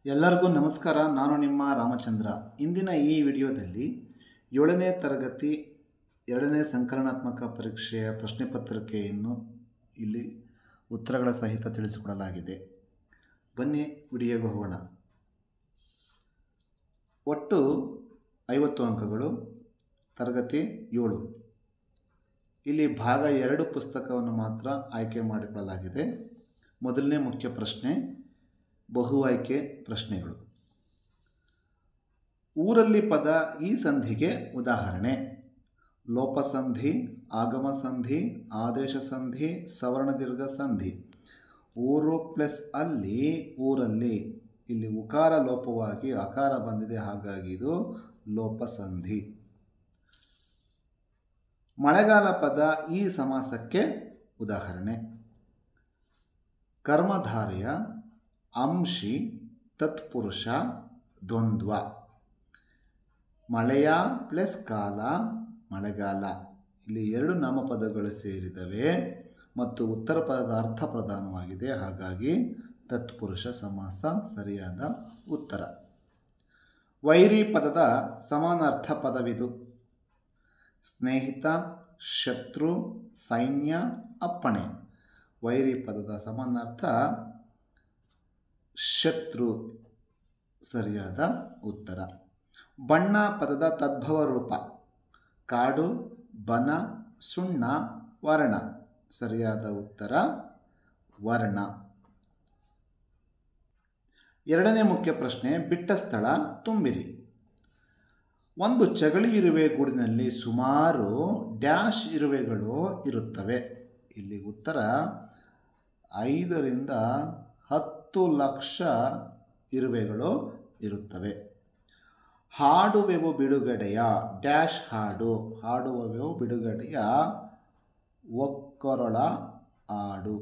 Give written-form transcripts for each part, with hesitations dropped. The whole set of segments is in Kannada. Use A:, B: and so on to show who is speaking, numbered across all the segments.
A: ಎಲ್ಲರಿಗೂ ನಮಸ್ಕಾರ. ನಾನು ನಿಮ್ಮ ರಾಮಚಂದ್ರ. ಇಂದಿನ ಈ ವಿಡಿಯೋದಲ್ಲಿ 7ನೇ ತರಗತಿ 2ನೇ ಸಂಕಲನಾತ್ಮಕ ಪರೀಕ್ಷೆಯ ಪ್ರಶ್ನೆ ಪತ್ರಿಕೆಯನ್ನು ಇಲ್ಲಿ ಉತ್ತರಗಳ ಸಹಿತ ತಿಳಿಸಿಕೊಡಲಾಗಿದೆ. ಬನ್ನಿ ವಿಡಿಯೋಗೆ ಹೋಗೋಣ. ಒಟ್ಟು 50 ಅಂಕಗಳು, ತರಗತಿ 7. ಇಲ್ಲಿ ಭಾಗ 2 ಪುಸ್ತಕವನ್ನು ಮಾತ್ರ ಆಯ್ಕೆ ಮಾಡಿಕೊಳ್ಳಲಾಗಿದೆ. ಮೊದಲನೇ ಮುಖ್ಯ ಪ್ರಶ್ನೆ, ಬಹು ಆಯ್ಕೆ ಪ್ರಶ್ನೆಗಳು. ಊರಲ್ಲಿ ಪದ ಈ ಸಂಧಿಗೆ ಉದಾಹರಣೆ: ಲೋಪಸಂಧಿ, ಆಗಮ ಸಂಧಿ, ಆದೇಶ ಸಂಧಿ, ಸವರ್ಣ ದೀರ್ಘ ಸಂಧಿ. ಊರು ಪ್ಲಸ್ ಅಲ್ಲಿ, ಊರಲ್ಲಿ. ಇಲ್ಲಿ ಉಕಾರ ಲೋಪವಾಗಿ ಅಕಾರ ಬಂದಿದೆ, ಹಾಗಾಗಿ ಇದು ಲೋಪಸಂಧಿ. ಮಳೆಗಾಲ ಪದ ಈ ಸಮಾಸಕ್ಕೆ ಉದಾಹರಣೆ: ಕರ್ಮಧಾರೆಯ, ಅಂಶಿ, ತತ್ಪುರುಷ, ದ್ವಂದ್ವ. ಮಳೆಯ ಪ್ಲಸ್ ಕಾಲ, ಮಳೆಗಾಲ. ಇಲ್ಲಿ 2 ನಾಮಪದಗಳು ಸೇರಿದವೆ ಮತ್ತು ಉತ್ತರ ಪದದ ಅರ್ಥ ಪ್ರಧಾನವಾಗಿದೆ, ಹಾಗಾಗಿ ತತ್ಪುರುಷ ಸಮಾಸ ಸರಿಯಾದ ಉತ್ತರ. ವೈರಿ ಪದದ ಸಮಾನಾರ್ಥ ಪದವಿದು: ಸ್ನೇಹಿತ, ಶತ್ರು, ಸೈನ್ಯ, ಅಪ್ಪಣೆ. ವೈರಿ ಪದದ ಸಮಾನಾರ್ಥ ಶತ್ರು, ಸರಿಯಾದ ಉತ್ತರ. ಬಣ್ಣ ಪದದ ತದ್ಭವ ರೂಪ: ಕಾಡು, ಬನ, ಸುಣ್ಣ, ವರ್ಣ. ಸರಿಯಾದ ಉತ್ತರ ವರ್ಣ. 2ನೇ ಮುಖ್ಯ ಪ್ರಶ್ನೆ, ಬಿಟ್ಟ ಸ್ಥಳ ತುಂಬಿರಿ. ಒಂದು ಚಗಳಿ ಇರುವೆ ಗೂಡಿನಲ್ಲಿ ಸುಮಾರು ಡ್ಯಾಶ್ ಇರುವೆಗಳು ಇರುತ್ತವೆ. ಇಲ್ಲಿ ಉತ್ತರ 5 ರಿಂದ 10 ಲಕ್ಷ ಇರುವೆಗಳು ಇರುತ್ತವೆ. ಹಾಡುವೆವು ಬಿಡುಗಡೆಯ ಡ್ಯಾಶ್ ಹಾಡು. ಹಾಡುವೆವು ಬಿಡುಗಡೆಯ ಒಕ್ಕೊರಳ ಹಾಡು.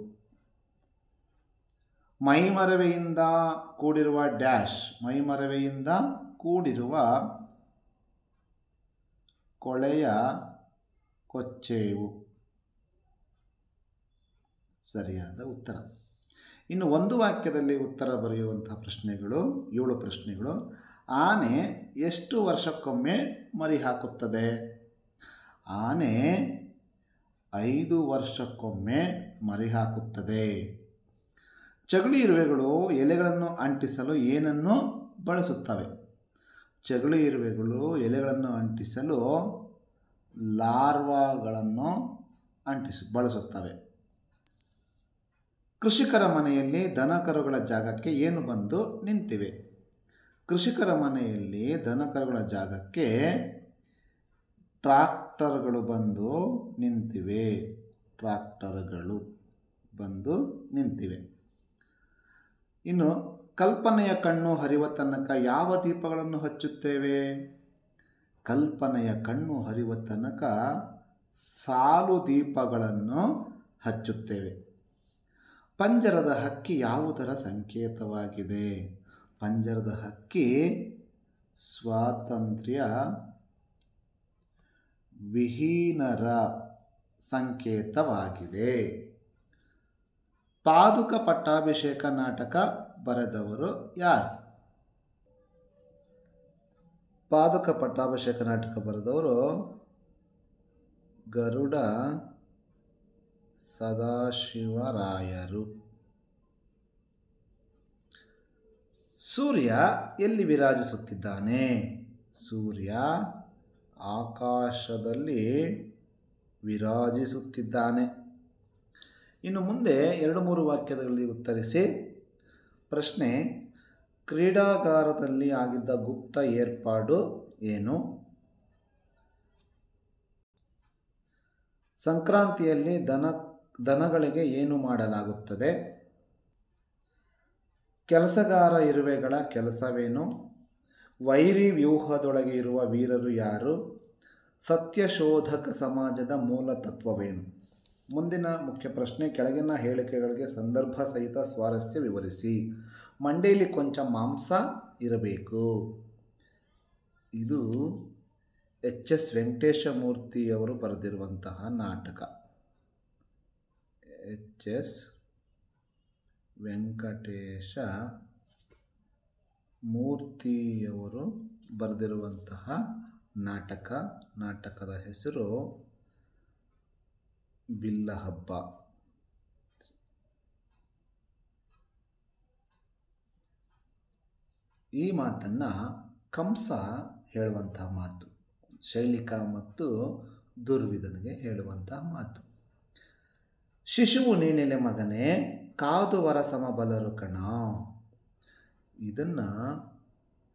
A: ಮೈಮರವೆಯಿಂದ ಕೂಡಿರುವ ಡ್ಯಾಶ್. ಮೈಮರವೆಯಿಂದ ಕೂಡಿರುವ ಕೊಳೆಯ ಕೊಚ್ಚೇವು. ಸರಿಯಾದ ಉತ್ತರ. ಇನ್ನು ಒಂದು ವಾಕ್ಯದಲ್ಲಿ ಉತ್ತರ ಬರೆಯುವಂತಹ ಪ್ರಶ್ನೆಗಳು 7 ಪ್ರಶ್ನೆಗಳು. ಆನೆ ಎಷ್ಟು ವರ್ಷಕ್ಕೊಮ್ಮೆ ಮರಿ ಹಾಕುತ್ತದೆ? ಆನೆ 5 ವರ್ಷಕ್ಕೊಮ್ಮೆ ಮರಿ ಹಾಕುತ್ತದೆ. ಚಗಳಿ ಇರುವೆಗಳು ಎಲೆಗಳನ್ನು ಅಂಟಿಸಲು ಏನನ್ನು ಬಳಸುತ್ತವೆ? ಚಗಳಿ ಇರುವೆಗಳು ಎಲೆಗಳನ್ನು ಅಂಟಿಸಲು ಲಾರ್ವಾಗಳನ್ನು ಬಳಸುತ್ತವೆ. ಕೃಷಿಕರ ಮನೆಯಲ್ಲಿ ದನಕರುಗಳ ಜಾಗಕ್ಕೆ ಏನು ಬಂದು ನಿಂತಿವೆ? ಕೃಷಿಕರ ಮನೆಯಲ್ಲಿ ದನಕರುಗಳ ಜಾಗಕ್ಕೆ ಟ್ರಾಕ್ಟರ್ಗಳು ಬಂದು ನಿಂತಿವೆ. ಟ್ರಾಕ್ಟರ್ಗಳು ಬಂದು ನಿಂತಿವೆ. ಇನ್ನು ಕಲ್ಪನೆಯ ಕಣ್ಣು ಹರಿವ ತನಕ ಯಾವ ದೀಪಗಳನ್ನು ಹಚ್ಚುತ್ತೇವೆ? ಕಲ್ಪನೆಯ ಕಣ್ಣು ಹರಿವ ತನಕ ಸಾಲು ದೀಪಗಳನ್ನು ಹಚ್ಚುತ್ತೇವೆ. ಪಂಜರದ ಹಕ್ಕಿ ಯಾವುದರ ಸಂಕೇತವಾಗಿದೆ? ಪಂಜರದ ಹಕ್ಕಿ ಸ್ವಾತಂತ್ರ್ಯ ವಿಹೀನರ ಸಂಕೇತವಾಗಿದೆ. ಪಾದುಕ ಪಟ್ಟಾಭಿಷೇಕ ನಾಟಕ ಬರೆದವರು ಯಾರು? ಪಾದುಕ ಪಟ್ಟಾಭಿಷೇಕ ನಾಟಕ ಬರೆದವರು ಗರುಡ ಸದಾಶಿವರಾಯರು. ಸೂರ್ಯ ಎಲ್ಲಿ ವಿರಾಜಿಸುತ್ತಿದ್ದಾನೆ? ಸೂರ್ಯ ಆಕಾಶದಲ್ಲಿ ವಿರಾಜಿಸುತ್ತಿದ್ದಾನೆ. ಇನ್ನು ಮುಂದೆ 2-3 ವಾಕ್ಯಗಳಲ್ಲಿ ಉತ್ತರಿಸಿ. ಪ್ರಶ್ನೆ, ಕ್ರೀಡಾಗಾರದಲ್ಲಿ ಆಗಿದ್ದ ಗುಪ್ತ ಏರ್ಪಾಡು ಏನು? ಸಂಕ್ರಾಂತಿಯಲ್ಲಿ ದನಗಳಿಗೆ ಏನು ಮಾಡಲಾಗುತ್ತದೆ? ಕೆಲಸಗಾರ ಇರುವೆಗಳ ಕೆಲಸವೇನು? ವೈರಿ ವ್ಯೂಹದೊಳಗೆ ಇರುವ ವೀರರು ಯಾರು? ಸತ್ಯಶೋಧಕ ಸಮಾಜದ ಮೂಲ ತತ್ವವೇನು? ಮುಂದಿನ ಮುಖ್ಯ ಪ್ರಶ್ನೆ, ಕೆಳಗಿನ ಹೇಳಿಕೆಗಳಿಗೆ ಸಂದರ್ಭ ಸಹಿತ ಸ್ವಾರಸ್ಯ ವಿವರಿಸಿ. ಮಂಡೆಯಲ್ಲಿ ಕೊಂಚ ಮಾಂಸ ಇರಬೇಕು. ಇದು ಎಚ್.ಎಸ್. ವೆಂಕಟೇಶಮೂರ್ತಿಯವರು ಬರೆದಿರುವಂತಹ ನಾಟಕ. ಎಚ್.ಎಸ್. ವೆಂಕಟೇಶ ಮೂರ್ತಿಯವರು ಬರೆದಿರುವಂತಹ ನಾಟಕದ ಹೆಸರು ಬಿಲ್ಲಹಬ್ಬ. ಈ ಮಾತನ್ನು ಕಂಸ ಹೇಳುವಂತಹ ಮಾತು, ಶೈಲಿಕಾ ಮತ್ತು ದುರ್ವಿಧನಿಗೆ ಹೇಳುವಂತಹ ಮಾತು. ಶಿಶುವು ನೀನೆಲೆ ಮಗನೇ, ಕಾದು ವರಸಮ ಬಲರು ಕಣ. ಇದನ್ನು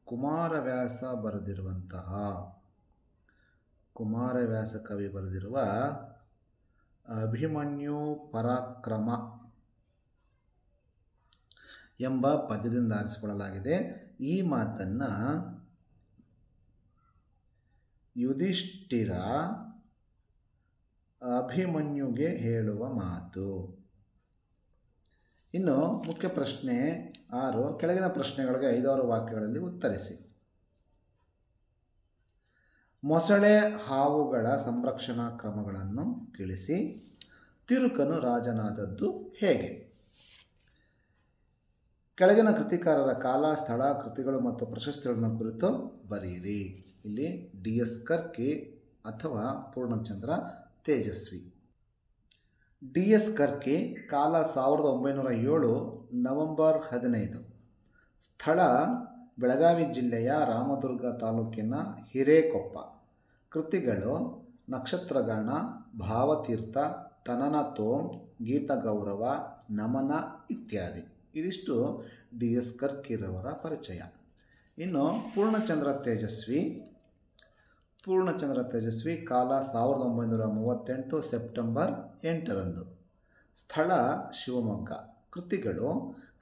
A: ಕುಮಾರವ್ಯಾಸ ಬರೆದಿರುವಂತಹ, ಕುಮಾರವ್ಯಾಸ ಕವಿ ಬರೆದಿರುವ ಅಭಿಮನ್ಯು ಪರಾಕ್ರಮ ಎಂಬ ಪದ್ಯದಿಂದ ಆರಿಸಿಕೊಳ್ಳಲಾಗಿದೆ. ಈ ಮಾತನ್ನು ಯುಧಿಷ್ಠಿರ ಅಭಿಮನ್ಯುಗೆ ಹೇಳುವ ಮಾತು. ಇನ್ನು ಮುಖ್ಯ ಪ್ರಶ್ನೆ 6, ಕೆಳಗಿನ ಪ್ರಶ್ನೆಗಳಿಗೆ 5-6 ವಾಕ್ಯಗಳಲ್ಲಿ ಉತ್ತರಿಸಿ. ಮೊಸಳೆ ಹಾವುಗಳ ಸಂರಕ್ಷಣಾ ಕ್ರಮಗಳನ್ನು ತಿಳಿಸಿ. ತಿರುಕನು ರಾಜನಾದದ್ದು ಹೇಗೆ? ಕೆಳಗಿನ ಕೃತಿಕಾರರ ಕಾಲ, ಸ್ಥಳ, ಕೃತಿಗಳು ಮತ್ತು ಪ್ರಶಸ್ತಿಗಳನ್ನು ಕುರಿತು ಬರೆಯಿರಿ. ಇಲ್ಲಿ DS ಕರ್ಕಿ ಅಥವಾ ಪೂರ್ಣಚಂದ್ರ ತೇಜಸ್ವಿ. DS ಕರ್ಕಿ, ಕಾಲ 1907 ನವೆಂಬರ್ 15. ಸ್ಥಳ ಬೆಳಗಾವಿ ಜಿಲ್ಲೆಯ ರಾಮದುರ್ಗ ತಾಲೂಕಿನ ಹಿರೇಕೊಪ್ಪ. ಕೃತಿಗಳು ನಕ್ಷತ್ರಗಾನ, ಭಾವತೀರ್ಥ, ತನನ ತೋಂ, ಗೀತಗೌರವ, ನಮನ ಇತ್ಯಾದಿ. ಇದಿಷ್ಟು DS ಕರ್ಕಿರವರ ಪರಿಚಯ. ಇನ್ನು ಪೂರ್ಣಚಂದ್ರ ತೇಜಸ್ವಿ, ಕಾಲ 1938 ಸೆಪ್ಟೆಂಬರ್ 8. ಸ್ಥಳ ಶಿವಮೊಗ್ಗ. ಕೃತಿಗಳು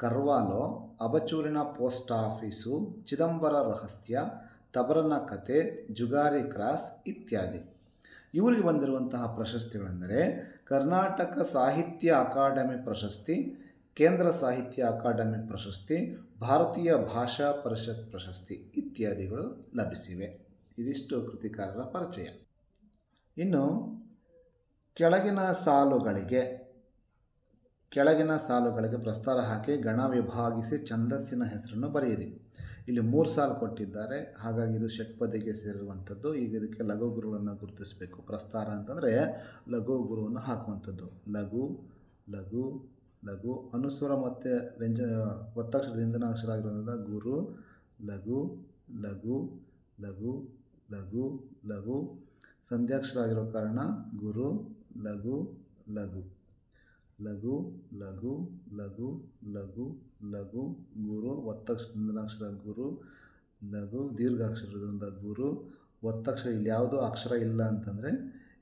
A: ಕರ್ವಾಲೋ, ಅಬಚೂರಿನ ಪೋಸ್ಟ್ ಆಫೀಸು, ಚಿದಂಬರ ರಹಸ್ಯ, ತಬರನ ಕತೆ, ಜುಗಾರಿ ಕ್ರಾಸ್ ಇತ್ಯಾದಿ. ಇವರಿಗೆ ಬಂದಿರುವಂತಹ ಪ್ರಶಸ್ತಿಗಳೆಂದರೆ ಕರ್ನಾಟಕ ಸಾಹಿತ್ಯ ಅಕಾಡೆಮಿ ಪ್ರಶಸ್ತಿ, ಕೇಂದ್ರ ಸಾಹಿತ್ಯ ಅಕಾಡೆಮಿ ಪ್ರಶಸ್ತಿ, ಭಾರತೀಯ ಭಾಷಾ ಪರಿಷತ್ ಪ್ರಶಸ್ತಿ ಇತ್ಯಾದಿಗಳು ಲಭಿಸಿವೆ. ಇದಿಷ್ಟು ಕೃತಿಕಾರರ ಪರಿಚಯ. ಇನ್ನು ಕೆಳಗಿನ ಸಾಲುಗಳಿಗೆ ಪ್ರಸ್ತಾರ ಹಾಕಿ ಗಣ ವಿಭಾಗಿಸಿ ಛಂದಸ್ಸಿನ ಹೆಸರನ್ನು ಬರೆಯಿರಿ. ಇಲ್ಲಿ 3 ಸಾಲು ಕೊಟ್ಟಿದ್ದಾರೆ, ಹಾಗಾಗಿ ಇದು ಷಟ್ಪದಿಗೆ ಸೇರಿರುವಂಥದ್ದು. ಈಗ ಇದಕ್ಕೆ ಲಘು ಗುರುಗಳನ್ನು ಗುರುತಿಸಬೇಕು. ಪ್ರಸ್ತಾರ ಅಂತಂದರೆ ಲಘು ಗುರುವನ್ನು ಹಾಕುವಂಥದ್ದು. ಲಘು ಲಘು ಲಘು, ಅನುಸ್ವರ ಮತ್ತು ಒತ್ತಕ್ಷರದ ಹಿಂದಿನ ಅಕ್ಷರ ಆಗಿರೋದ್ರಿಂದ ಗುರು, ಲಘು ಲಘು ಲಘು ಲಘು ಲಘು, ಸಂಧ್ಯಾಕ್ಷರ ಆಗಿರೋ ಕಾರಣ ಗುರು, ಲಘು ಲಘು ಲಘು ಲಘು ಲಘು ಲಘು ಲಘು, ಗುರು, ಒತ್ತಕ್ಷರ ಹಿಂದಿನ ಅಕ್ಷರ ಗುರು, ಲಘು, ದೀರ್ಘಾಕ್ಷರದಿಂದ ಗುರು, ಒತ್ತಕ್ಷರ ಇಲ್ಲಿ ಯಾವುದೋ ಅಕ್ಷರ ಇಲ್ಲ ಅಂತಂದರೆ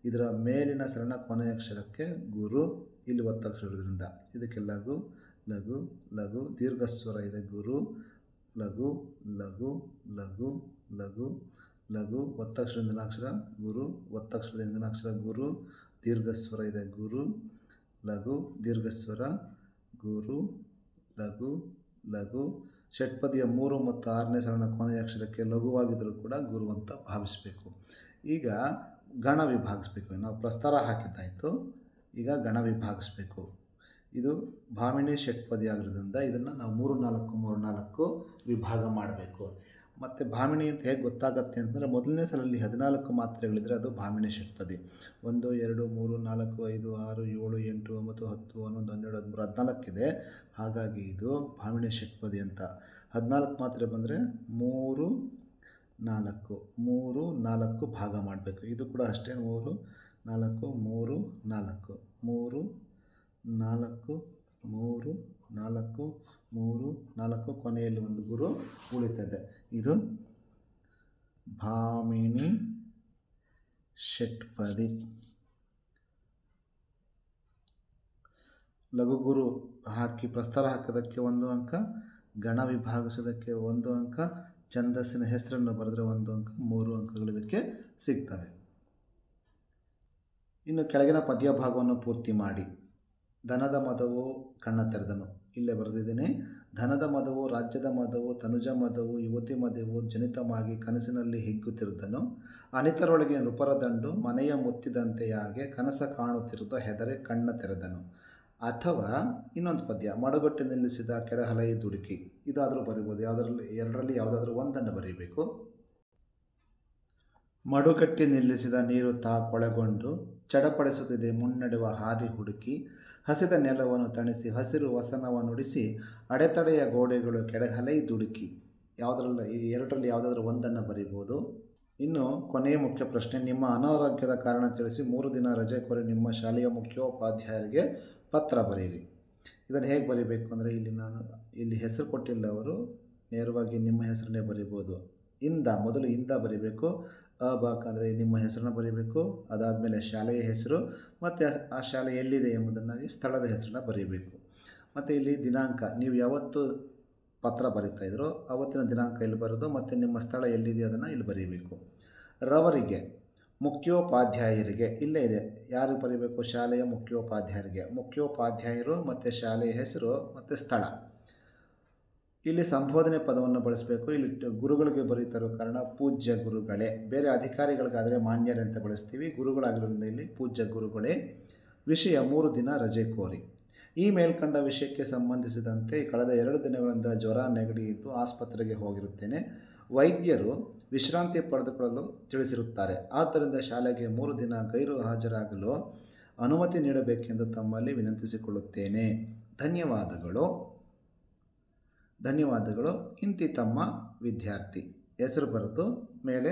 A: ಇದರ ಮೇಲಿನ ಸರಳ ಕೊನೆಯ ಅಕ್ಷರಕ್ಕೆ ಗುರು, ಇಲ್ಲಿ ಒತ್ತಕ್ಷರ ಇರೋದ್ರಿಂದ ಇದಕ್ಕೆ ಲಘು ಲಘು ಲಘು, ದೀರ್ಘಸ್ವರ ಇದೆ ಗುರು, ಲಘು ಲಘು ಲಘು ಲಘು ಲಘು, ಒತ್ತಕ್ಷರ ಹಿಂದಿನ ಅಕ್ಷರ ಗುರು, ಒತ್ತಕ್ಷರದ ಹಿಂದಿನ ಅಕ್ಷರ ಗುರು, ದೀರ್ಘಸ್ವರ ಇದೆ ಗುರು, ಲಘು, ದೀರ್ಘಸ್ವರ ಗುರು, ಲಘು ಲಘು. ಷಟ್ಪದಿಯ 3 ಮತ್ತು 6ನೇ ಸರಳ ಕೊನೆಯ ಅಕ್ಷರಕ್ಕೆ ಲಘುವಾಗಿದ್ದರೂ ಕೂಡ ಗುರು ಅಂತ ಭಾವಿಸಬೇಕು. ಈಗ ಗಣ ವಿಭಾಗಿಸ್ಬೇಕು. ನಾವು ಪ್ರಸ್ತಾರ ಹಾಕಿದ್ದಾಯಿತು, ಈಗ ಗಣ ವಿಭಾಗಿಸ್ಬೇಕು. ಇದು ಭಾಮಿನಿ ಷಟ್ಪದಿ ಆಗಿರೋದ್ರಿಂದ ಇದನ್ನು ನಾವು 3-4 ವಿಭಾಗ ಮಾಡಬೇಕು. ಮತ್ತು ಭಾಮಿನಿ ಅಂತ ಹೇಗೆ ಗೊತ್ತಾಗತ್ತೆ ಅಂತಂದರೆ ಮೊದಲನೇ ಸಾಲಲ್ಲಿ 14 ಮಾತ್ರೆಗಳಿದ್ದರೆ ಅದು ಭಾಮಿನಿ ಷಟ್ಪದಿ. 1 2 3 4 5 6 7 8 9 10 11 12 13 14 ಇದೆ. ಹಾಗಾಗಿ ಇದು ಭಾಮಿನಿ ಷಟ್ಪದಿ ಅಂತ. 14 ಮಾತ್ರೆ ಬಂದರೆ 3 4 ಭಾಗ ಮಾಡಬೇಕು. ಇದು ಕೂಡ ಅಷ್ಟೇ 3 4 3 4 3 4 3 4 3 4, ಕೊನೆಯಲ್ಲಿ ಒಂದು ಗುರು ಉಳಿತದೆ. ಇದು ಭಾಮಿನಿ ಷಟ್ಪದಿ. ಲಘುಗುರು ಹಾಕಿ ಪ್ರಸ್ತಾರ ಹಾಕೋದಕ್ಕೆ 1 ಅಂಕ, ಗಣ ವಿಭಾಗಿಸೋದಕ್ಕೆ 1 ಅಂಕ, ಛಂದಸ್ಸಿನ ಹೆಸರನ್ನು ಬರೆದರೆ 1 ಅಂಕ, 3 ಅಂಕಗಳು ಇದಕ್ಕೆ ಸಿಗ್ತವೆ. ಇನ್ನು ಕೆಳಗಿನ ಪದ್ಯ ಭಾಗವನ್ನು ಪೂರ್ತಿ ಮಾಡಿ. ಧನದ ಮದವು ಕಣ್ಣ ತೆರೆದನು, ಇಲ್ಲೇ ಬರೆದಿದ್ದೇನೆ. ಧನದ ಮದವು, ರಾಜ್ಯದ ಮದವು, ತನುಜ ಮದವು, ಯುವತಿ ಮದವು ಜನಿತಮಾಗಿ ಕನಸಿನಲ್ಲಿ ಹಿಗ್ಗುತ್ತಿರುದನು. ಅನಿತರೊಳಗೆ ನೃಪರ ದಂಡು ಮನೆಯ ಮುತ್ತಿದಂತೆಯಾಗೆ ಕನಸ ಕಾಣುತ್ತಿರುತ್ತ ಹೆದರೆ ಕಣ್ಣ ತೆರೆದನು. ಅಥವಾ ಇನ್ನೊಂದು ಪದ್ಯ, ಮಡುಗಟ್ಟು ನಿಲ್ಲಿಸಿದ ಕೆಳಹಲೈ ದುಡುಕಿ. ಇದಾದರೂ ಬರಿಬೋದು. ಎರಡರಲ್ಲಿ ಯಾವುದಾದ್ರೂ ಒಂದನ್ನು ಬರೀಬೇಕು. ಮಡುಗಟ್ಟಿ ನಿಲ್ಲಿಸಿದ ನೀರು ತಾ ಕೊಳೆಗೊಂಡು ಚಡಪಡಿಸುತ್ತಿದೆ ಮುನ್ನಡೆವ ಹಾದಿ ಹುಡುಕಿ. ಹಸಿದ ನೆಲವನ್ನು ತಣಿಸಿ ಹಸಿರು ವಸನವ ನುಡಿಸಿ ಅಡೆತಡೆಯ ಗೋಡೆಗಳು ಕೆಳಹಲೈ ದುಡುಕಿ. ಎರಡರಲ್ಲಿ ಯಾವುದಾದ್ರೂ ಒಂದನ್ನು ಬರಿಬೋದು. ಇನ್ನು ಕೊನೆಯ ಮುಖ್ಯ ಪ್ರಶ್ನೆ, ನಿಮ್ಮ ಅನಾರೋಗ್ಯದ ಕಾರಣ ತಿಳಿಸಿ 3 ದಿನ ರಜೆ ಕೋರಿ ನಿಮ್ಮ ಶಾಲೆಯ ಮುಖ್ಯೋಪಾಧ್ಯಾಯರಿಗೆ ಪತ್ರ ಬರೆಯಿರಿ. ಇದನ್ನು ಹೇಗೆ ಬರೀಬೇಕು ಅಂದರೆ, ಇಲ್ಲಿ ಹೆಸರು ಕೊಟ್ಟಿಲ್ಲ ಅವರು, ನೇರವಾಗಿ ನಿಮ್ಮ ಹೆಸರನ್ನೇ ಬರೀಬೋದು. ಮೊದಲು ಇಂದ ಬರೀಬೇಕು. ಬಾಕ್ ಅಂದರೆ ನಿಮ್ಮ ಹೆಸರನ್ನ ಬರೀಬೇಕು. ಅದಾದಮೇಲೆ ಶಾಲೆಯ ಹೆಸರು ಮತ್ತು ಆ ಶಾಲೆ ಎಲ್ಲಿದೆ ಎಂಬುದನ್ನಾಗಿ ಸ್ಥಳದ ಹೆಸರನ್ನ ಬರೀಬೇಕು. ಮತ್ತು ಇಲ್ಲಿ ದಿನಾಂಕ, ನೀವು ಯಾವತ್ತು ಪತ್ರ ಬರೀತಾಯಿದ್ರು ಅವತ್ತಿನ ದಿನಾಂಕ ಇಲ್ಲಿ ಬರೋದು ಮತ್ತು ನಿಮ್ಮ ಸ್ಥಳ ಎಲ್ಲಿದೆಯೋ ಅದನ್ನು ಇಲ್ಲಿ ಬರೀಬೇಕು. ರವರಿಗೆ, ಮುಖ್ಯೋಪಾಧ್ಯಾಯರಿಗೆ ಇಲ್ಲೇ ಇದೆ, ಯಾರು ಬರೀಬೇಕು? ಶಾಲೆಯ ಮುಖ್ಯೋಪಾಧ್ಯಾಯರಿಗೆ. ಮುಖ್ಯೋಪಾಧ್ಯಾಯರು ಮತ್ತು ಶಾಲೆಯ ಹೆಸರು ಮತ್ತು ಸ್ಥಳ. ಇಲ್ಲಿ ಸಂಬೋಧನೆ ಪದವನ್ನು ಬಳಸಬೇಕು. ಇಲ್ಲಿ ಗುರುಗಳಿಗೆ ಬರೀತಾರೋ ಕಾರಣ ಪೂಜ್ಯ ಗುರುಗಳೇ. ಬೇರೆ ಅಧಿಕಾರಿಗಳಿಗಾದರೆ ಮಾನ್ಯರೇ ಅಂತ ಬಳಸ್ತೀವಿ. ಗುರುಗಳಾಗಿರೋದ್ರಿಂದ ಇಲ್ಲಿ ಪೂಜ್ಯ ಗುರುಗಳೇ. ವಿಷಯ 3 ದಿನ ರಜೆ ಕೋರಿ. ಈ ಮೇಲ್ಕಂಡ ವಿಷಯಕ್ಕೆ ಸಂಬಂಧಿಸಿದಂತೆ ಕಳೆದ 2 ದಿನಗಳಿಂದ ಜ್ವರ ನೆಗಡಿ ಇದ್ದು ಆಸ್ಪತ್ರೆಗೆ ಹೋಗಿರುತ್ತೇನೆ. ವೈದ್ಯರು ವಿಶ್ರಾಂತಿ ಪಡೆದುಕೊಳ್ಳಲು ತಿಳಿಸಿರುತ್ತಾರೆ. ಆದ್ದರಿಂದ ಶಾಲೆಗೆ 3 ದಿನ ಗೈರು ಹಾಜರಾಗಲು ಅನುಮತಿ ನೀಡಬೇಕೆಂದು ತಮ್ಮಲ್ಲಿ ವಿನಂತಿಸಿಕೊಳ್ಳುತ್ತೇನೆ. ಧನ್ಯವಾದಗಳು. ಇಂತಿ ತಮ್ಮ ವಿದ್ಯಾರ್ಥಿ. ಹೆಸರು ಬರೆದು ಮೇಲೆ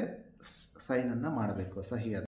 A: ಸೈನನ್ನು ಮಾಡಬೇಕು, ಸಹಿಯನ್ನು.